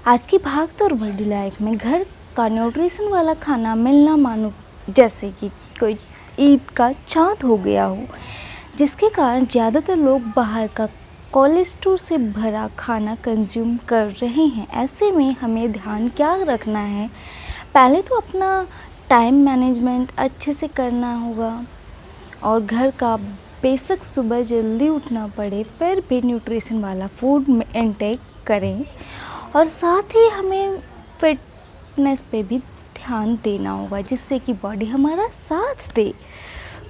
आज की भागदौड़ भरी लाइफ में घर का न्यूट्रिशन वाला खाना मिलना मानो जैसे कि कोई ईद का चाँद हो गया हो, जिसके कारण ज़्यादातर लोग बाहर का कोलेस्ट्रॉल से भरा खाना कंज्यूम कर रहे हैं। ऐसे में हमें ध्यान क्या रखना है? पहले तो अपना टाइम मैनेजमेंट अच्छे से करना होगा और घर का बेशक सुबह जल्दी उठना पड़े फिर भी न्यूट्रिशन वाला फूड इनटेक करें और साथ ही हमें फिटनेस पे भी ध्यान देना होगा जिससे कि बॉडी हमारा साथ दे।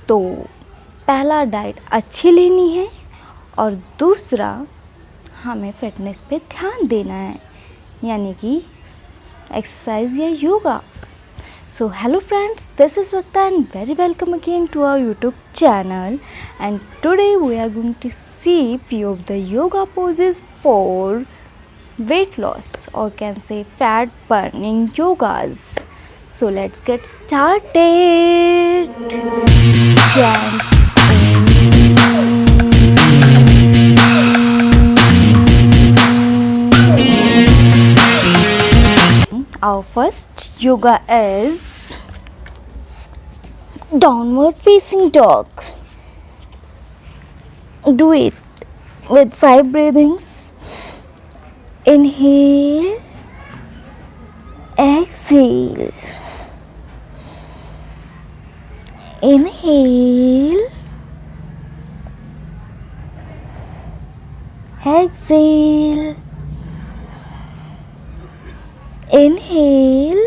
तो पहला डाइट अच्छी लेनी है और दूसरा हमें फिटनेस पे ध्यान देना है, यानी कि एक्सरसाइज या yoga. So hello friends, this is Rakta and very welcome again to our YouTube channel, and today we are going to see few of the yoga poses for weight loss or can say fat burning yogas. So let's get started. Our first yoga is downward facing dog. Do it with 5 breathings. Inhale, exhale. Inhale, exhale. Inhale,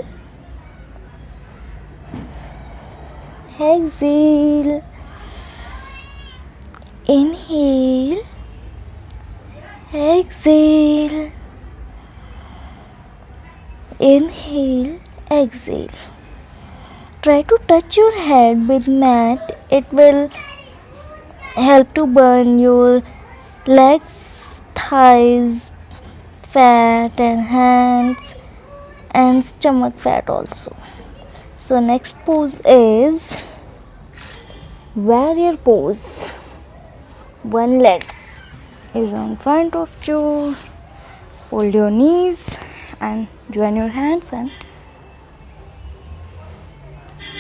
exhale. Inhale, exhale. Inhale, exhale. Try to touch your head with mat. It will help to burn your legs, thighs, fat and hands and stomach fat also. So next pose is warrior pose. One leg is on front of you. Fold your knees and join your hands and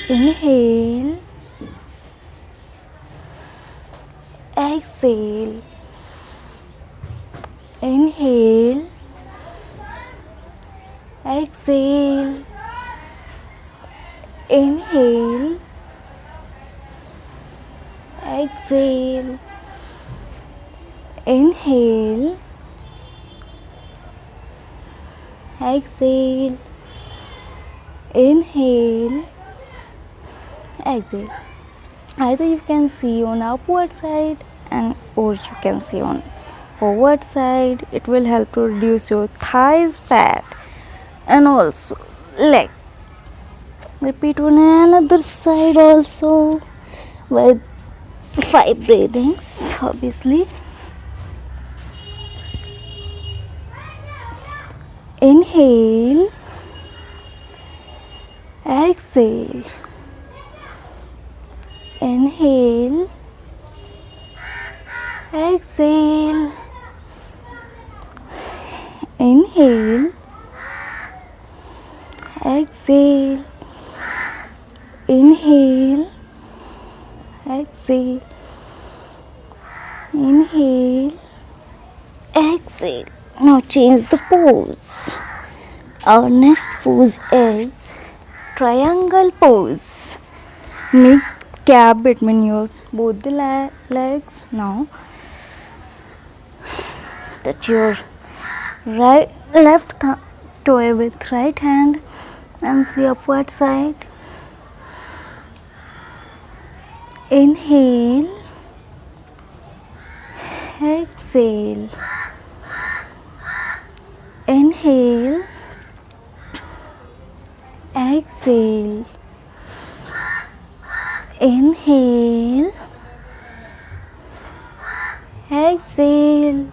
inhale, exhale. Inhale, exhale. Inhale, exhale. Inhale, exhale. Inhale, exhale. Either you can see on upward side and or you can see on forward side. It will help to reduce your thighs fat and also leg. Repeat on another side also with 5 breathings obviously. Inhale, exhale. Inhale, exhale. Inhale, exhale. Inhale, exhale. Inhale, exhale. Now change the pose. Our next pose is triangle pose. Make gap between your both the legs. Now touch your left toe with right hand and the upward side. Inhale, exhale. Inhale, exhale. Inhale, exhale.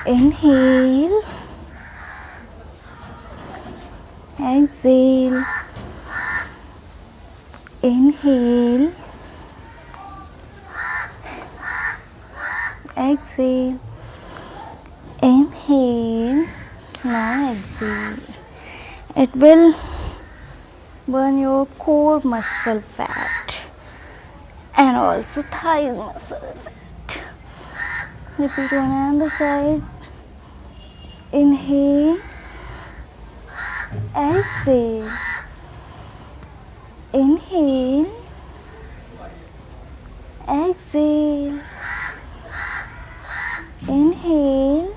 Inhale, exhale. Inhale, exhale. Inhale, see. It will burn your core muscle fat and also thighs muscle fat. Repeat on the other side. Inhale, exhale. Inhale, exhale. Inhale,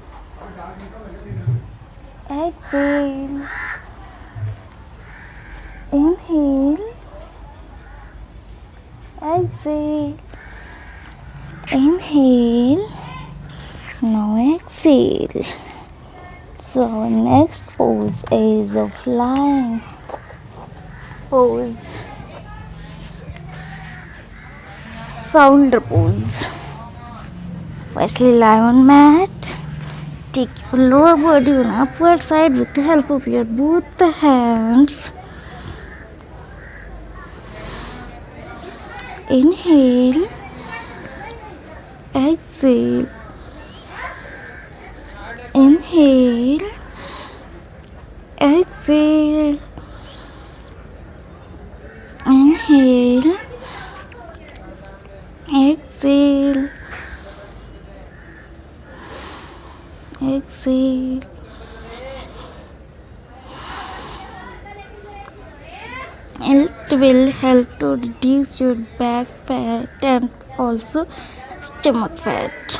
exhale. Inhale, exhale. Inhale. Now exhale. So our next pose is a flying pose. Sounder pose. Firstly lie on mat. Take your lower body on upward side with the help of your both the hands. Inhale, exhale. Inhale, exhale. Inhale, exhale. Exhale. It will help to reduce your back fat and also stomach fat.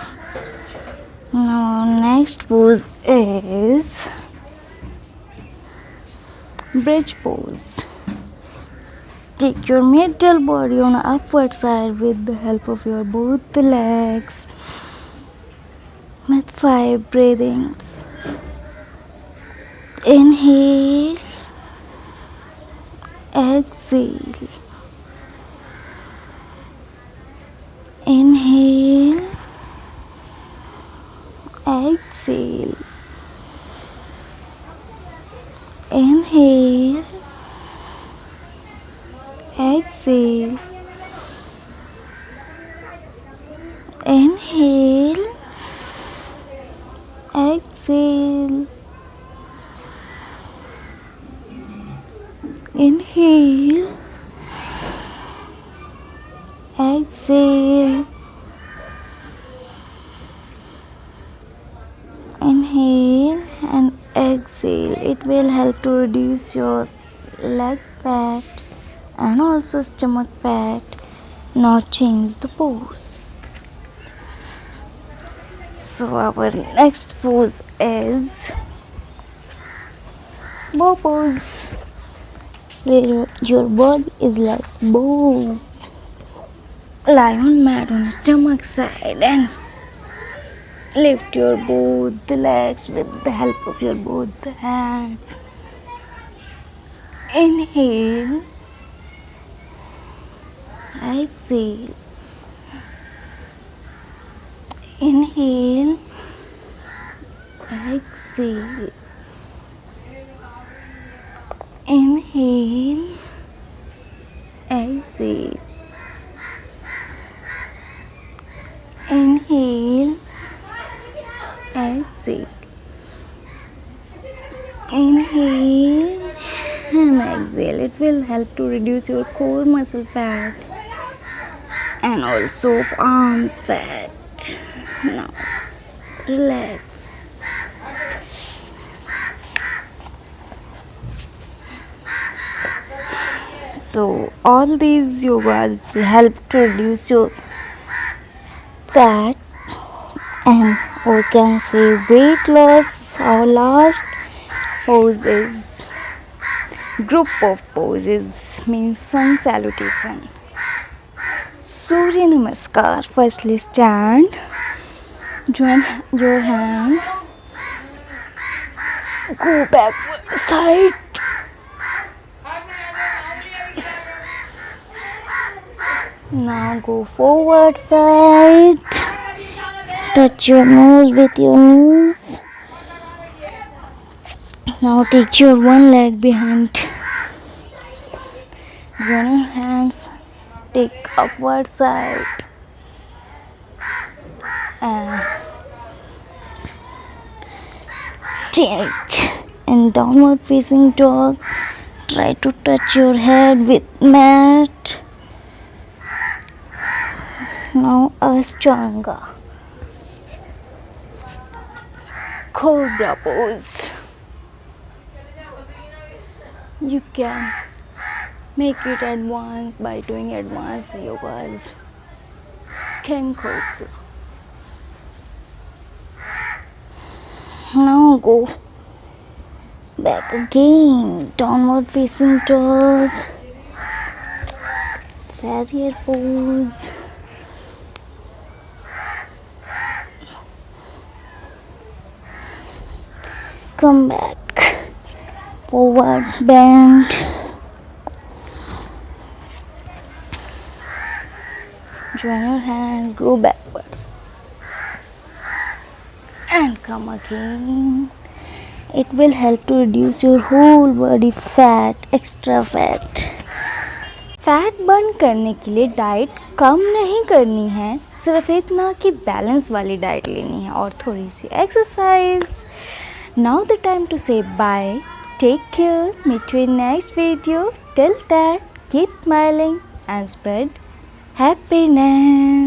Now next pose is bridge pose. Take your middle body on upward side with the help of your both the legs with 5 breathings. Inhale, exhale. Inhale, exhale. Inhale, exhale. Inhale, exhale. Inhale, exhale. Inhale and exhale. It will help to reduce your leg fat and also stomach fat. Now change the pose. So our next pose is bow pose, where your body is like bow. Lie on mat on the stomach side and lift your both the legs with the help of your both the hands. Inhale, exhale. Inhale, exhale. Inhale, exhale. Inhale, exhale. Inhale and exhale. It will help to reduce your core muscle fat and also arms fat. Now relax. So all these yogas will help to reduce your fat and we can say weight loss. Our last pose is group of poses, means sun salutation. Surya Namaskar. Firstly stand, join your hand, go backward side, now go forward side, touch your nose with your knees. Now take your one leg behind, join your hands, take upward side and change in downward facing dog. Try to touch your head with mat. Now Ashtanga. Cobra pose. You can make it advanced by doing advanced yogas. King Cobra. Now go back again. Downward facing dog. Warrior pose. Come back. Forward bend. Join your hands, go backwards. And come again. It will help to reduce your whole body fat, extra fat. Fat burn करने के लिए diet कम नहीं करनी है, सिर्फ इतना कि balance वाली डाइट लेनी है और थोड़ी सी exercise. Now the time to say bye. Take care. Meet you in next video. Till that keep smiling and spread happiness.